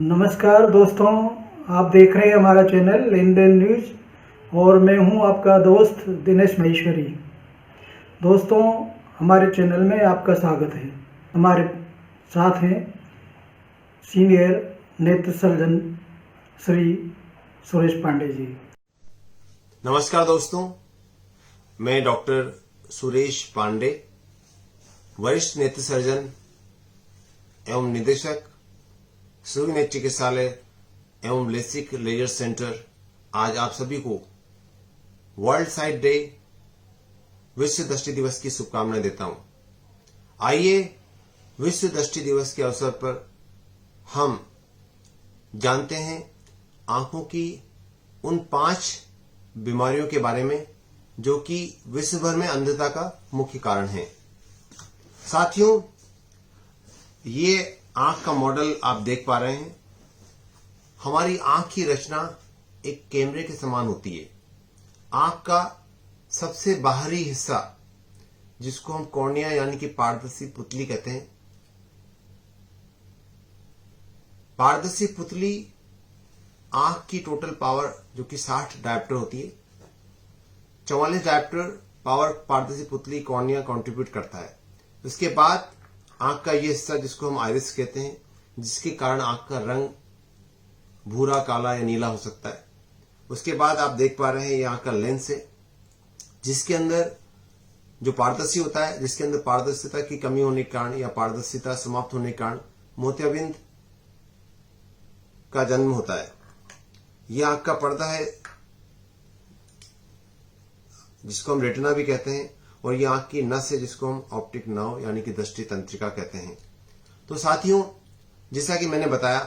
नमस्कार दोस्तों, आप देख रहे हैं हमारा चैनल इंडियन न्यूज़ और मैं हूं आपका दोस्त दिनेश महेश्वरी। दोस्तों, हमारे चैनल में आपका स्वागत है। हमारे साथ हैं सीनियर नेत्र सर्जन श्री सुरेश पांडे जी। नमस्कार दोस्तों, मैं डॉक्टर सुरेश पांडे, वरिष्ठ नेत्र सर्जन एवं निदेशक सूर्य नेत्र चिकित्सालय एवं लेसिक लेजर सेंटर, आज आप सभी को वर्ल्ड साइट डे विश्व दृष्टि दिवस की शुभकामनाएं देता हूं। आइए विश्व दृष्टि दिवस के अवसर पर हम जानते हैं आंखों की उन 5 बीमारियों के बारे में जो कि विश्व भर में अंधता का मुख्य कारण है। साथियों, ये आंख का मॉडल आप देख पा रहे हैं। हमारी आंख की रचना एक कैमरे के समान होती है। आंख का सबसे बाहरी हिस्सा, जिसको हम कॉर्निया यानी कि पारदर्शी पुतली कहते हैं, पारदर्शी पुतली आंख की टोटल पावर जो कि 60 डायोप्टर होती है, 44 डायोप्टर पावर पारदर्शी पुतली कॉर्निया कंट्रीब्यूट करता है। उसके बाद आंख का ये हिस्सा जिसको हम आइरिस कहते हैं, जिसके कारण आंख का रंग भूरा, काला या नीला हो सकता है। उसके बाद आप देख पा रहे हैं ये आंख का लेंस है, जिसके अंदर जो पारदर्शी होता है, जिसके अंदर पारदर्शिता की कमी होने के कारण या पारदर्शिता समाप्त होने के कारण मोतियाबिंद का जन्म होता है। यह आंख का पर्दा है जिसको हम रेटिना भी कहते हैं, और ये आंख की नस है जिसको हम ऑप्टिक नर्व यानी कि दृष्टि तंत्रिका कहते हैं। तो साथियों, जैसा कि मैंने बताया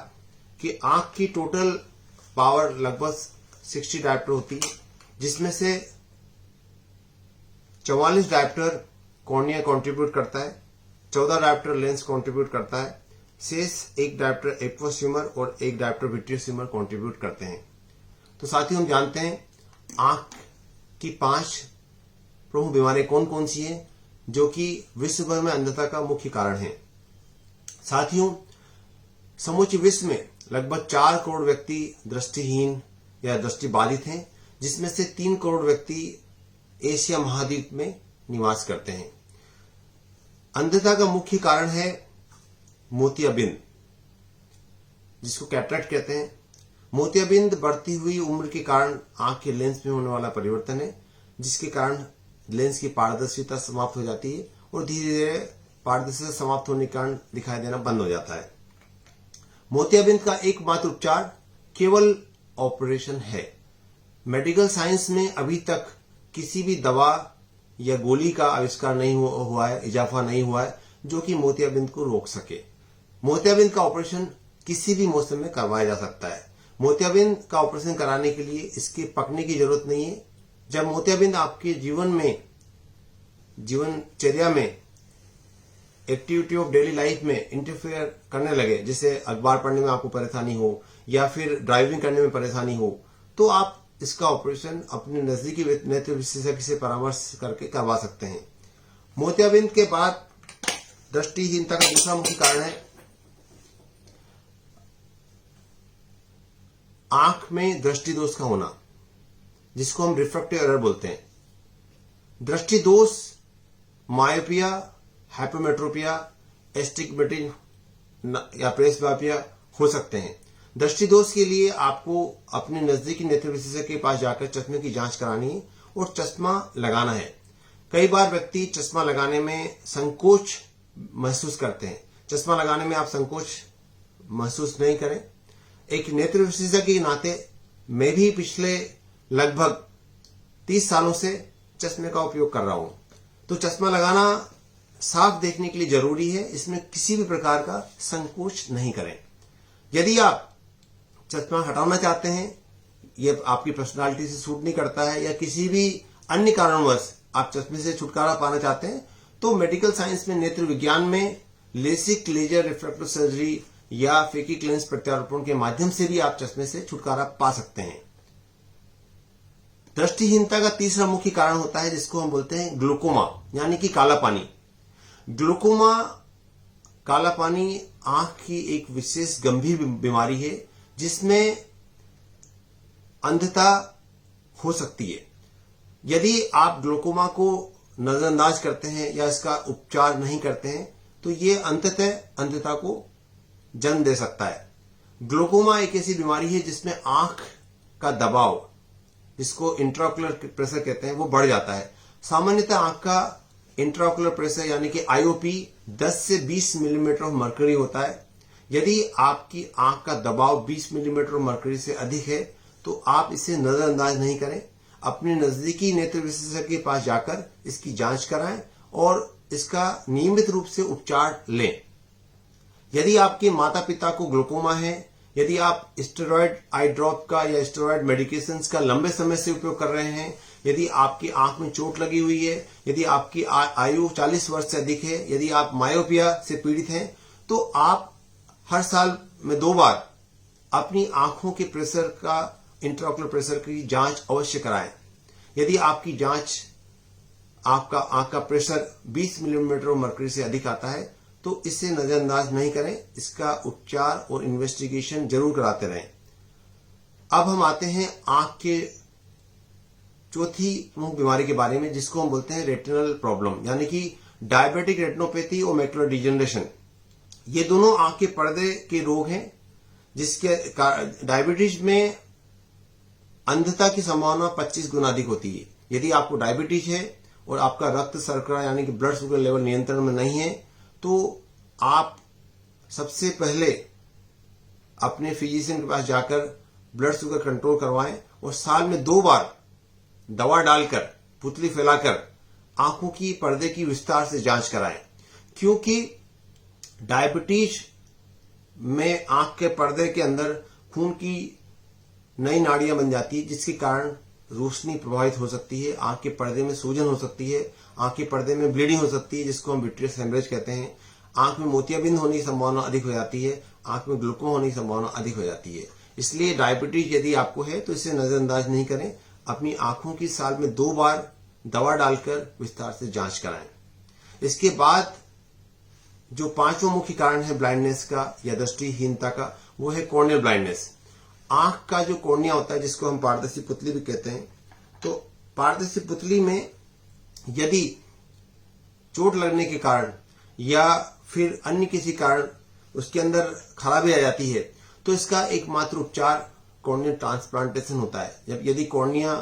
कि आंख की टोटल पावर लगभग 60 डायोप्टर होती है, जिसमें से 44 डायोप्टर कॉर्निया कंट्रीब्यूट करता है, 14 डायोप्टर लेंस कंट्रीब्यूट करता है, शेष 1 डायोप्टर एक्वस ह्यूमर और 1 डायोप्टर विट्रियस ह्यूमर कंट्रीब्यूट करते हैं। तो साथियों, हम जानते हैं आंख की 5 प्रमुख बीमारियां कौन कौन सी हैं जो कि विश्व भर में अंधता का मुख्य कारण है। साथियों, समूचे विश्व में लगभग 4 करोड़ व्यक्ति दृष्टिहीन या दृष्टि बाधित हैं, जिसमें से 3 करोड़ व्यक्ति एशिया महाद्वीप में निवास करते हैं। अंधता का मुख्य कारण है मोतियाबिंद, जिसको कैटरेक्ट कहते हैं। मोतियाबिंद बढ़ती हुई उम्र के कारण आंख के लेंस में होने वाला परिवर्तन है, जिसके कारण लेंस की पारदर्शिता समाप्त हो जाती है और धीरे धीरे पारदर्शिता समाप्त होने के कारण दिखाई देना बंद हो जाता है। मोतियाबिंद का एकमात्र उपचार केवल ऑपरेशन है। मेडिकल साइंस में अभी तक किसी भी दवा या गोली का आविष्कार नहीं हुआ है, इजाफा नहीं हुआ है जो कि मोतियाबिंद को रोक सके। मोतियाबिंद का ऑपरेशन किसी भी मौसम में करवाया जा सकता है। मोतियाबिंद का ऑपरेशन कराने के लिए इसके पकने की जरूरत नहीं है। जब मोतियाबिंद आपके जीवनचर्या में, एक्टिविटी ऑफ डेली लाइफ में इंटरफेयर करने लगे, जैसे अखबार पढ़ने में आपको परेशानी हो या फिर ड्राइविंग करने में परेशानी हो, तो आप इसका ऑपरेशन अपने नजदीकी नेत्र विशेषज्ञ से परामर्श करके करवा सकते हैं। मोतियाबिंद के बाद दृष्टिहीनता का दूसरा मुख्य कारण है आंख में दृष्टि दोष का होना, जिसको हम रिफ्रैक्टिव एरर बोलते हैं। दृष्टि दोष मायोपिया, हाइपोमेट्रोपिया, एस्टिग्मेटिज्म या प्रेसबायोपिया हो सकते हैं। दृष्टि दोष के लिए आपको अपने नजदीकी नेत्र विशेषज्ञ के पास जाकर चश्मे की जांच करानी है और चश्मा लगाना है। कई बार व्यक्ति चश्मा लगाने में संकोच महसूस करते हैं। चश्मा लगाने में आप संकोच महसूस नहीं करें। एक नेत्र विशेषज्ञ के नाते मैं भी पिछले लगभग 30 सालों से चश्मे का उपयोग कर रहा हूं। तो चश्मा लगाना साफ देखने के लिए जरूरी है, इसमें किसी भी प्रकार का संकोच नहीं करें। यदि आप चश्मा हटाना चाहते हैं, ये आपकी पर्सनालिटी से सूट नहीं करता है या किसी भी अन्य कारणवश आप चश्मे से छुटकारा पाना चाहते हैं, तो मेडिकल साइंस में, नेत्र विज्ञान में लेसिक लेजर रिफ्रैक्टिव सर्जरी या फेकिक लेंस प्रत्यारोपण के माध्यम से भी आप चश्मे से छुटकारा पा सकते हैं। दृष्टिहीनता का तीसरा मुख्य कारण होता है जिसको हम बोलते हैं ग्लूकोमा यानी कि काला पानी। ग्लूकोमा काला पानी आंख की एक विशेष गंभीर बीमारी है जिसमें अंधता हो सकती है। यदि आप ग्लोकोमा को नजरअंदाज करते हैं या इसका उपचार नहीं करते हैं तो ये अंततः अंधता को जन्म दे सकता है। ग्लोकोमा एक ऐसी बीमारी है जिसमें आंख का दबाव, जिसको इंट्राओकुलर प्रेशर कहते हैं, वो बढ़ जाता है। सामान्यतः आंख का इंट्राओकुलर प्रेशर यानी कि आईओपी 10 से 20 मिलीमीटर ऑफ मर्करी होता है। यदि आपकी आंख का दबाव 20 मिलीमीटर मर्करी से अधिक है तो आप इसे नजरअंदाज नहीं करें, अपने नजदीकी नेत्र विशेषज्ञ के पास जाकर इसकी जांच कराएं और इसका नियमित रूप से उपचार लें। यदि आपके माता पिता को ग्लोकोमा है, यदि आप स्टेरॉयड आई ड्रॉप का या स्टेरॉयड मेडिकेशंस का लंबे समय से उपयोग कर रहे हैं, यदि आपकी आंख में चोट लगी हुई है, यदि आपकी आयु 40 वर्ष से अधिक है, यदि आप मायोपिया से पीड़ित हैं, तो आप हर साल में 2 बार अपनी आंखों के प्रेशर का, इंट्राओकुलर प्रेशर की जांच अवश्य कराएं। यदि आपकी जांच, आपका आंख का प्रेशर 20 मिलीमीटर मर्करी से अधिक आता है तो इसे नजरअंदाज नहीं करें, इसका उपचार और इन्वेस्टिगेशन जरूर कराते रहें। अब हम आते हैं आंख के चौथी प्रमुख बीमारी के बारे में, जिसको हम बोलते हैं रेटिनल प्रॉब्लम, यानी कि डायबिटिक रेटिनोपैथी और मैकुलर डिजेनरेशन। ये दोनों आंख के पर्दे के रोग हैं जिसके डायबिटीज में अंधता की संभावना 25 गुना अधिक होती है। यदि आपको डायबिटीज है और आपका रक्त शर्करा यानी कि ब्लड शुगर लेवल नियंत्रण में नहीं है तो आप सबसे पहले अपने फिजिशियन के पास जाकर ब्लड शुगर कंट्रोल करवाएं और साल में 2 बार दवा डालकर, पुतली फैलाकर आंखों की पर्दे की विस्तार से जांच कराएं, क्योंकि डायबिटीज में आंख के पर्दे के अंदर खून की नई नाड़ियां बन जाती है जिसके कारण रोशनी प्रभावित हो सकती है, आंख के पर्दे में सूजन हो सकती है, आंख के पर्दे में ब्लीडिंग हो सकती है जिसको हम विट्रियस हेमरेज कहते हैं, आंख में मोतियाबिंद होने की संभावना अधिक हो जाती है, आंख में ग्लूकोमा होने की संभावना अधिक हो जाती है। इसलिए डायबिटीज यदि आपको है तो इसे नजरअंदाज नहीं करें, अपनी आंखों की साल में 2 बार दवा डालकर विस्तार से जांच कराएं। इसके बाद जो 5वां मुख्य कारण है ब्लाइंडनेस का या दृष्टिहीनता का, वो है कॉर्नियल ब्लाइंडनेस। आंख का जो कॉर्निया होता है जिसको हम पारदर्शी पुतली भी कहते हैं, तो पारदर्शी पुतली में यदि चोट लगने के कारण या फिर अन्य किसी कारण उसके अंदर खराबी आ जाती है तो इसका एकमात्र उपचार कॉर्नियल ट्रांसप्लांटेशन होता है। जब यदि कॉर्निया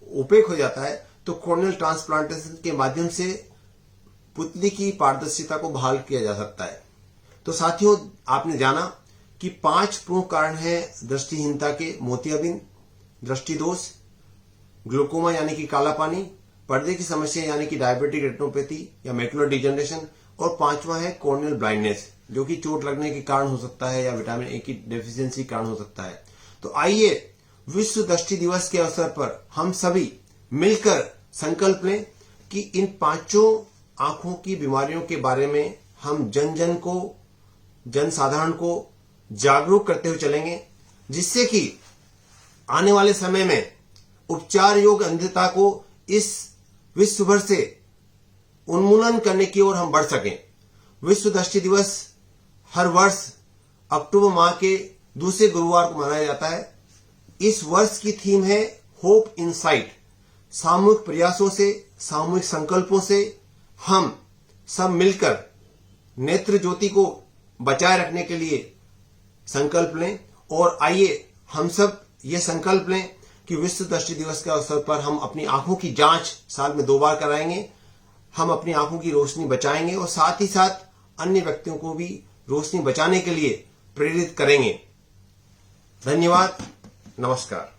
ओपेक हो जाता है तो कॉर्नियल ट्रांसप्लांटेशन के माध्यम से पुतली की पारदर्शिता को बहाल किया जा सकता है। तो साथियों, आपने जाना कि 5 प्रमुख कारण हैं दृष्टिहीनता के: मोतियाबिंद, दृष्टि दोष, ग्लूकोमा यानी कि काला पानी, पर्दे की समस्या यानी कि डायबिटिक रेटिनोपैथी या मैकुलर डिजेनरेशन, और 5वां है कॉर्नियल ब्लाइंडनेस, जो कि चोट लगने के कारण हो सकता है या विटामिन ए की डेफिशिएंसी के कारण हो सकता है। तो आइए विश्व दृष्टि दिवस के अवसर पर हम सभी मिलकर संकल्प लें कि इन 5 आंखों की बीमारियों के बारे में हम जनसाधारण को जागरूक करते हुए चलेंगे, जिससे कि आने वाले समय में उपचार योग्य अंधता को इस विश्व भर से उन्मूलन करने की ओर हम बढ़ सकें। विश्व दृष्टि दिवस हर वर्ष अक्टूबर माह के दूसरे गुरुवार को मनाया जाता है। इस वर्ष की थीम है होप इन साइट। सामूहिक प्रयासों से, सामूहिक संकल्पों से हम सब मिलकर नेत्र ज्योति को बचाए रखने के लिए संकल्प लें, और आइए हम सब ये संकल्प लें कि विश्व दृष्टि दिवस के अवसर पर हम अपनी आंखों की जांच साल में 2 बार कराएंगे, हम अपनी आंखों की रोशनी बचाएंगे और साथ ही साथ अन्य व्यक्तियों को भी रोशनी बचाने के लिए प्रेरित करेंगे। धन्यवाद, नमस्कार।